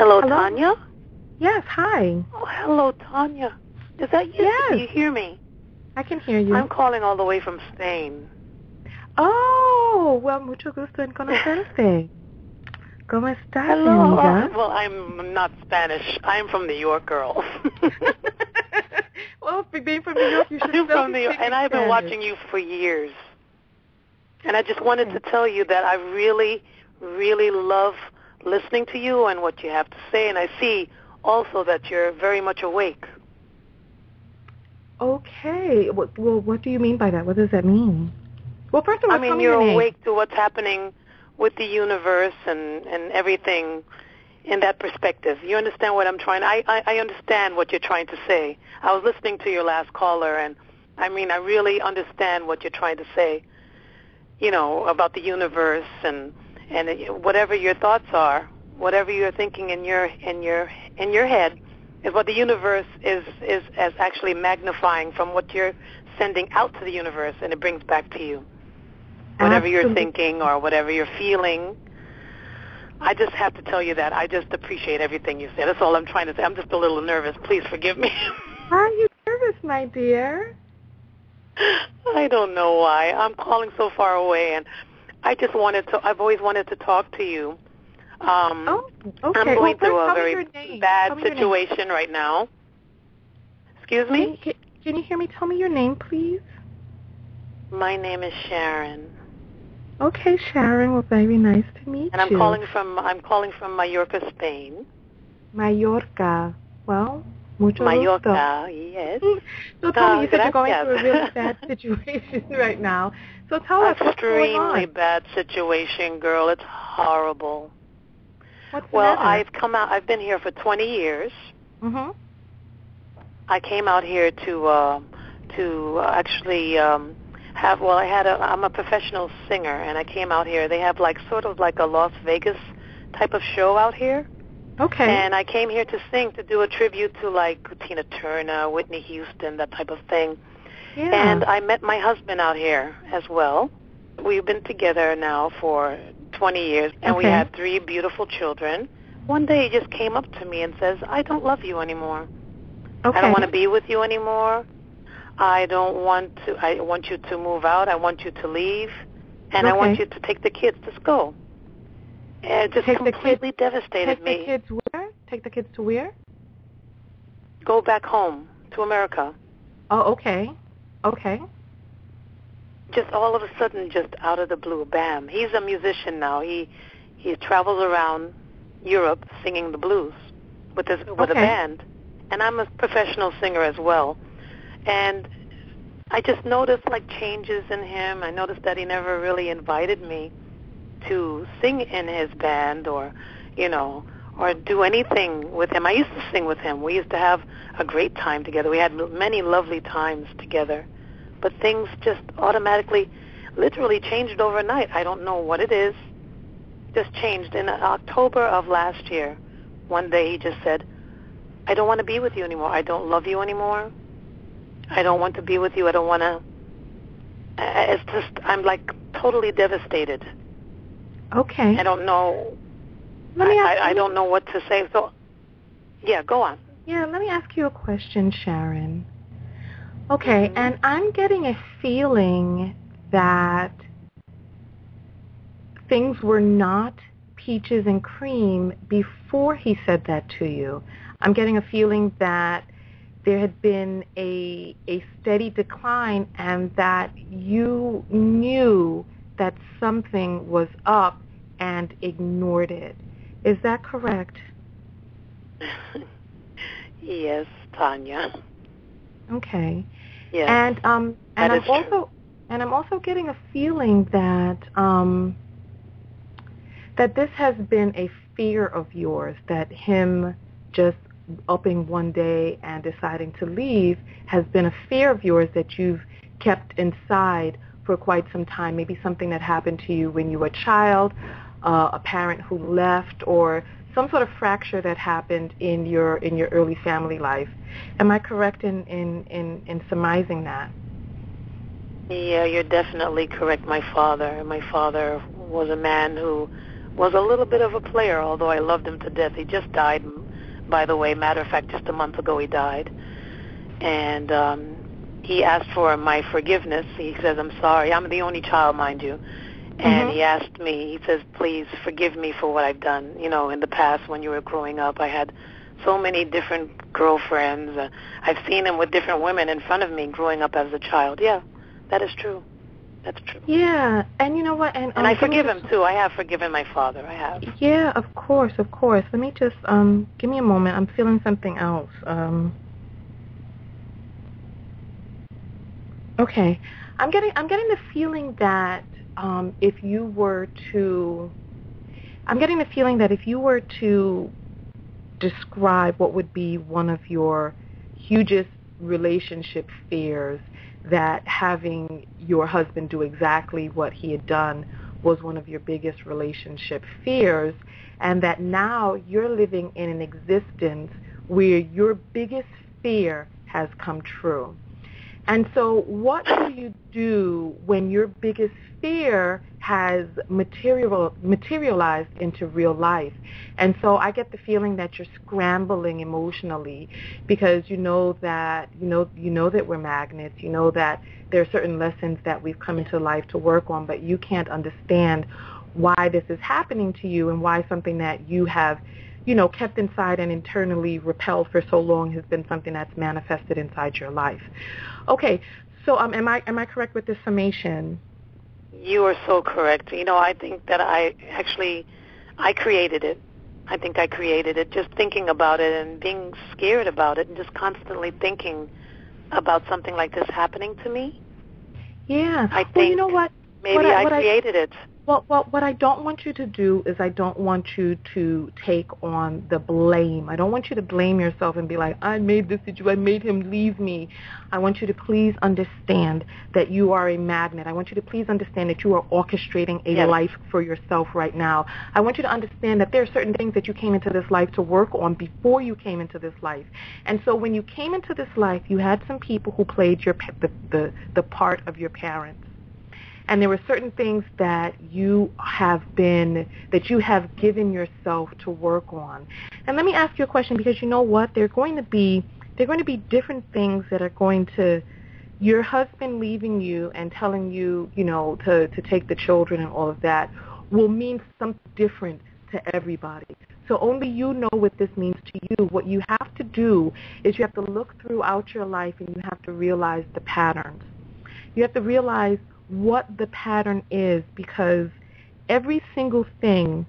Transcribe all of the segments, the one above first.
Hello, Hello? Tanya? Yes, hi. Oh, hello, Tanya. Is that you? Yes, Do you hear me? I can hear you. I'm calling all the way from Spain. Oh, well, mucho gusto en conocerte. ¿Cómo estás, mi Hello. amiga? Well, I'm not Spanish. I'm from New York, girl. Well, being from New York, you should I'm still from be New York, and speaking I've been Spanish. watching you for years. And I just wanted Okay. to tell you that I really, really love listening to you and what you have to say. And I see also that you're very much awake. Okay. Well, what do you mean by that? What does that mean? Well, first of all, I tell mean, me your you're name. awake to what's happening with the universe and everything in that perspective. You understand what I'm trying? I understand what you're trying to say. I was listening to your last caller, and I mean, I really understand what you're trying to say. You know, about the universe and whatever your thoughts are, whatever you're thinking in your head, is what the universe is as actually magnifying from what you're sending out to the universe, and it brings back to you. Whatever you're Absolutely. thinking or whatever you're feeling. I just have to tell you that I just appreciate everything you said. That's all I'm trying to say. I'm just a little nervous. Please forgive me. Why are you nervous, my dear? I don't know why. I'm calling so far away, and I've always wanted to talk to you. Oh, okay. I'm going Well, first, through a tell me very your name. bad Tell me your name. situation right now. Excuse me? Can you hear me? Tell me your name, please. My name is Sharon. Okay, Sharon. Well, very nice to meet And I'm you. calling from Mallorca, Spain. Mallorca. Well, mucho gusto. Mallorca, yes. So tell me, you said you're going Gracias. through a really bad situation right now. So tell us, what's going Extremely on? bad situation, girl. It's horrible. What's the Well, matter? I've been here for 20 years. Mm-hmm. I came out here to actually I'm a professional singer, and I came out here. They have like sort of like a Las Vegas type of show out here. Okay. And I came here to sing, to do a tribute to like Tina Turner, Whitney Houston, that type of thing. Yeah. And I met my husband out here as well. We've been together now for 20 years, and we Okay. had 3 beautiful children. One day he just came up to me and says, I don't love you anymore. Okay. I don't want to be with you anymore. I want you to move out. I want you to leave. And I want you to take the kids to school. It just completely devastated me. Take the kids where? Take the kids to where? Go back home to America. Oh, okay. Okay. Just all of a sudden, just out of the blue, bam. He's a musician now. He travels around Europe singing the blues with a band. And I'm a professional singer as well. And I just noticed like changes in him. I noticed that he never really invited me to sing in his band or do anything with him. I used to sing with him. We used to have a great time together. We had many lovely times together. But things just automatically, literally changed overnight. I don't know what it is. Just changed. In October of last year, one day he just said, I don't want to be with you anymore. I don't love you anymore. I don't want to be with you. I don't want to. It's just, I'm like totally devastated. Okay. I don't know. I don't know what to say. So, yeah, go on. Yeah, let me ask you a question, Sharon. Okay, and I'm getting a feeling that things were not peaches and cream before he said that to you. I'm getting a feeling that there had been a steady decline and that you knew that something was up and ignored it. Is that correct? Yes, Tanya. Okay. Yes. And that is I'm true. also getting a feeling that that this has been a fear of yours, that him just upping one day and deciding to leave has been a fear of yours that you've kept inside for quite some time, maybe something that happened to you when you were a child, a parent who left, or some sort of fracture that happened in your early family life. Am I correct in surmising that? Yeah, you're definitely correct. My father was a man who was a little bit of a player, although I loved him to death. He just died, by the way. Matter of fact, just a month ago he died. And he asked for my forgiveness. He says, I'm sorry. I'm the only child, mind you. And he asked me, he says, please forgive me for what I've done. You know, in the past when you were growing up, I had so many different girlfriends. I've seen him with different women in front of me growing up as a child. Yeah, that is true. That's true. Yeah, and you know what? And I forgive him, too. I have forgiven my father. I have. Yeah, of course, of course. Let me just, give me a moment. I'm feeling something else. Okay. I'm getting the feeling that if you were to describe what would be one of your hugest relationship fears, that having your husband do exactly what he had done was one of your biggest relationship fears, and that now you're living in an existence where your biggest fear has come true. And so what do you do when your biggest fear has materialized into real life? And so I get the feeling that you're scrambling emotionally because you know that we're magnets, you know that there are certain lessons that we've come into life to work on, but you can't understand why this is happening to you and why something that you have kept inside and internally repelled for so long has been something that's manifested inside your life. Okay, so am I correct with this summation? You are so correct. I think that I created it. I think I created it, just thinking about it and being scared about it and just constantly thinking about something like this happening to me. Yeah. I think well, you know what? Maybe I created it. Well, what I don't want you to do is I don't want you to take on the blame. I don't want you to blame yourself and be like, I made him leave me. I want you to please understand that you are a magnet. I want you to please understand that you are orchestrating a life for yourself right now. I want you to understand that there are certain things that you came into this life to work on before you came into this life. And so when you came into this life, you had some people who played the part of your parents. And there were certain things that you have given yourself to work on. And let me ask you a question, because you know what? There are going to be different things that are going to, your husband leaving you and telling you, to take the children and all of that will mean something different to everybody. So only you know what this means to you. What you have to do is you have to look throughout your life and you have to realize the patterns. You have to realize what the pattern is, because every single thing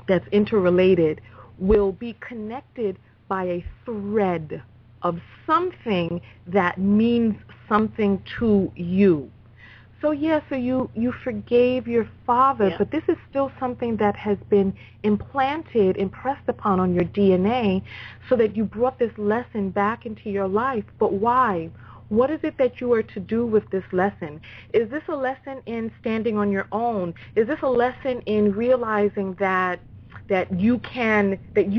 that's interrelated will be connected by a thread of something that means something to you. So you forgave your father, but this is still something that has been impressed upon on your DNA, so that you brought this lesson back into your life. But why? What is it that you are to do with this lesson? Is this a lesson in standing on your own? Is this a lesson in realizing that you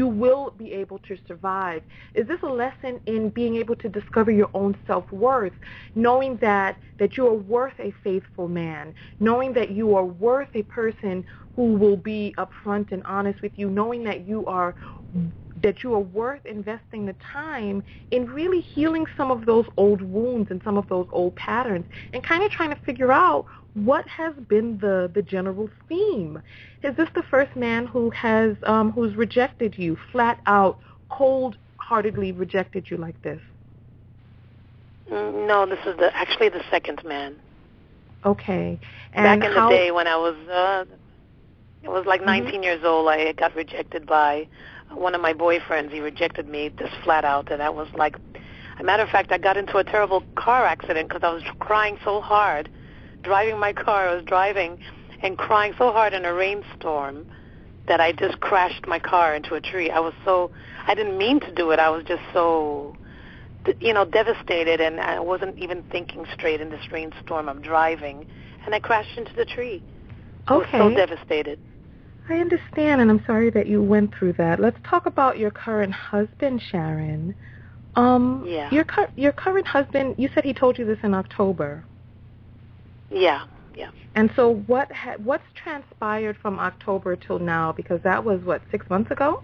will be able to survive? Is this a lesson in being able to discover your own self-worth, knowing that you are worth a faithful man, knowing that you are worth a person who will be upfront and honest with you, knowing that you are worth investing the time in really healing some of those old wounds and some of those old patterns, and kind of trying to figure out what has been the general theme. Is this the first man who's rejected you, flat out, cold-heartedly rejected you like this? No, this is actually the second man. Okay. And back in the day when I was like 19 years old, I got rejected by one of my boyfriends. He rejected me just flat out, and that was like, a matter of fact, I got into a terrible car accident because I was crying so hard, driving my car. I was driving and crying so hard in a rainstorm that I just crashed my car into a tree. I didn't mean to do it. I was just so, devastated, and I wasn't even thinking straight in this rainstorm. I'm driving, and I crashed into the tree. I was so devastated. I understand, and I'm sorry that you went through that. Let's talk about your current husband, Sharon. Your current husband, you said he told you this in October. Yeah, Yeah. And so what's transpired from October till now? Because that was, 6 months ago?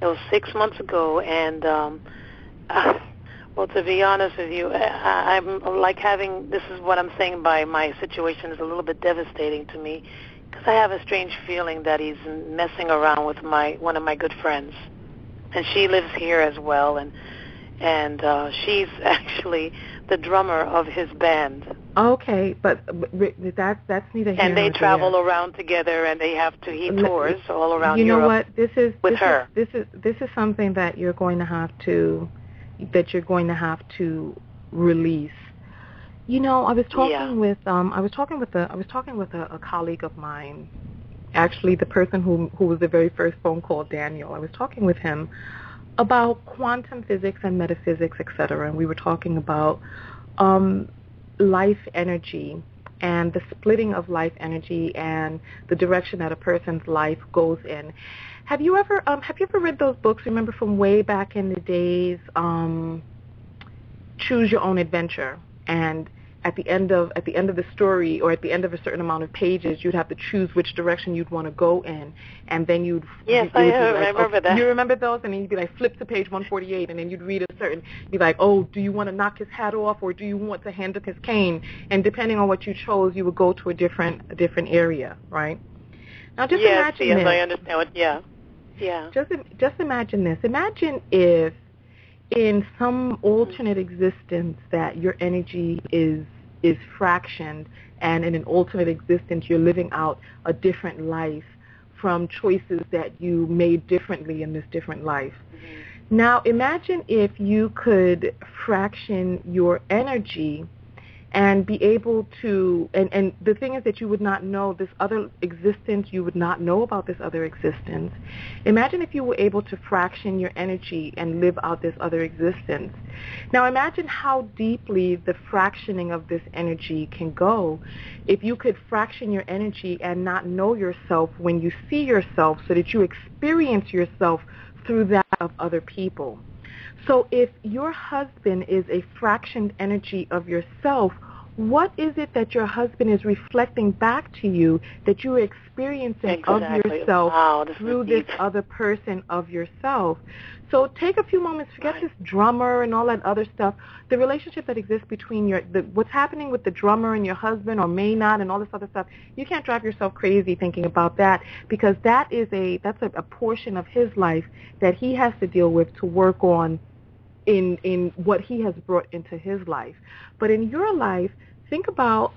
It was 6 months ago, and well, to be honest with you, I'm like this is what I'm saying by my situation is a little bit devastating to me, because I have a strange feeling that he's messing around with one of my good friends, and she lives here as well, and she's actually the drummer of his band. Okay, but that's neither here nor there. And they travel around together, and he tours all around Europe. You know what? This is something that you're going to have to release. You know, I was talking with a colleague of mine. Actually, the person who was the very first phone call, Daniel. I was talking with him about quantum physics and metaphysics, etc. And we were talking about life energy and the splitting of life energy and the direction that a person's life goes in. Have you ever read those books? Remember from way back in the days, Choose Your Own Adventure, and at the end of the story, or at the end of a certain amount of pages, you'd have to choose which direction you'd want to go in, and then I remember that. You remember those? And then you'd be like, flip to page 148, and then you'd read be like, oh, do you want to knock his hat off, or do you want to hand up his cane? And depending on what you chose, you would go to a different area, right? Now, just imagine this. Yes, I understand what. Yeah. Just imagine this. Imagine if, in some alternate existence, that your energy is fractioned, and in an alternate existence you're living out a different life from choices that you made differently in this different life. Mm-hmm. Now imagine if you could fraction your energy and be able to, and the thing is that you would not know this other existence, you would not know about this other existence. Imagine if you were able to fraction your energy and live out this other existence. Now imagine how deeply the fractioning of this energy can go if you could fraction your energy and not know yourself when you see yourself, so that you experience yourself through that of other people. So if your husband is a fractioned energy of yourself, what is it that your husband is reflecting back to you that you are experiencing of yourself through this other person of yourself? So take a few moments, forget this drummer and all that other stuff. The relationship that exists between what's happening with the drummer and your husband, or may not, and all this other stuff, you can't drive yourself crazy thinking about that, because that's a portion of his life that he has to deal with, to work on in what he has brought into his life. But in your life, think about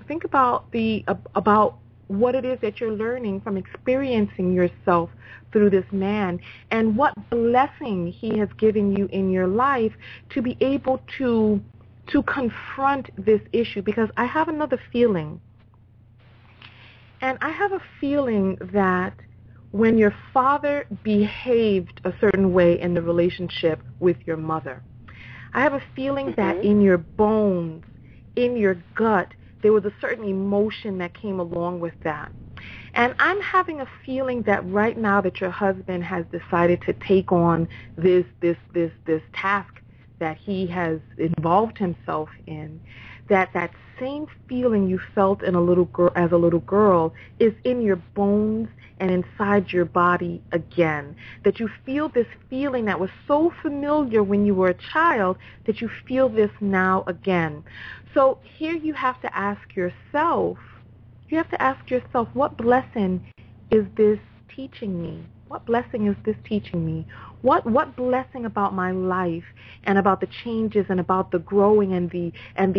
what it is that you're learning from experiencing yourself through this man, and what blessing he has given you in your life to be able to confront this issue. Because I have another feeling, and I have a feeling that when your father behaved a certain way in the relationship with your mother, I have a feeling that in your bones, in your gut, there was a certain emotion that came along with that. And I'm having a feeling that right now that your husband has decided to take on this task that he has involved himself in, that same feeling you felt as a little girl is in your bones and inside your body again. That you feel this feeling that was so familiar when you were a child, that you feel this now again. So here you have to ask yourself, what blessing is this teaching me? What blessing is this teaching me? What blessing about my life and about the changes and about the growing and the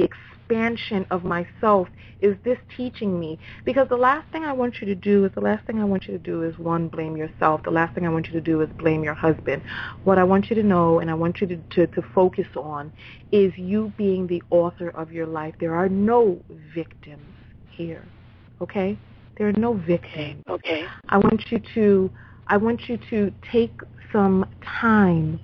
expansion of myself is this teaching me? Because the last thing I want you to do is one, blame yourself. The last thing I want you to do is blame your husband. What I want you to know, and I want you to focus on, is you being the author of your life. There are no victims here. Okay? There are no victims. Okay. I want you to take some time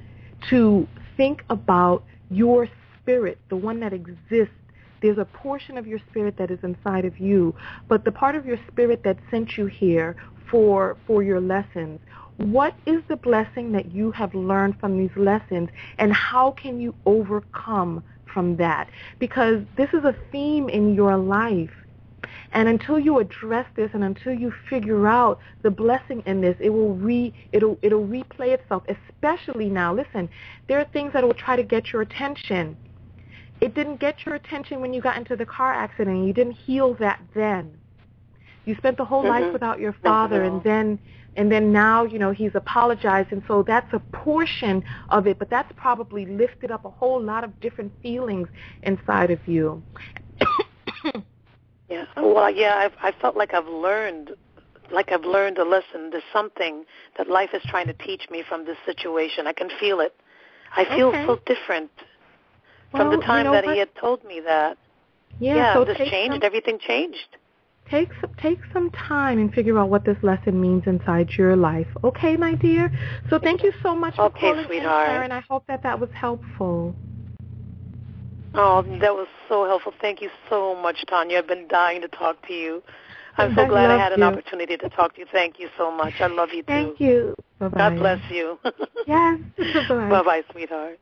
to think about your spirit, the one that exists. There's a portion of your spirit that is inside of you, but the part of your spirit that sent you here for your lessons, what is the blessing that you have learned from these lessons, and how can you overcome from that? Because this is a theme in your life. And until you address this and until you figure out the blessing in this, it'll replay itself, especially now. Listen, there are things that will try to get your attention. It didn't get your attention when you got into the car accident. You didn't heal that then. You spent the whole life without your father, and then now, he's apologized, and so that's a portion of it, but that's probably lifted up a whole lot of different feelings inside of you. Yeah. Well, yeah, I felt like I've learned a lesson. There's something that life is trying to teach me from this situation. I can feel it. I feel so different from the time that he had told me that. Yeah, so this changed. Everything changed. Take some time and figure out what this lesson means inside your life. Okay, my dear? So thank you so much for calling sweetheart. in, Sharon. I hope that was helpful. Oh, that was so helpful. Thank you so much, Tanya. I've been dying to talk to you. I'm so glad I had an opportunity to talk to you. Thank you so much. I love you, too. Thank you. Bye-bye. God bless you. Yes. Bye-bye. Bye-bye, sweetheart.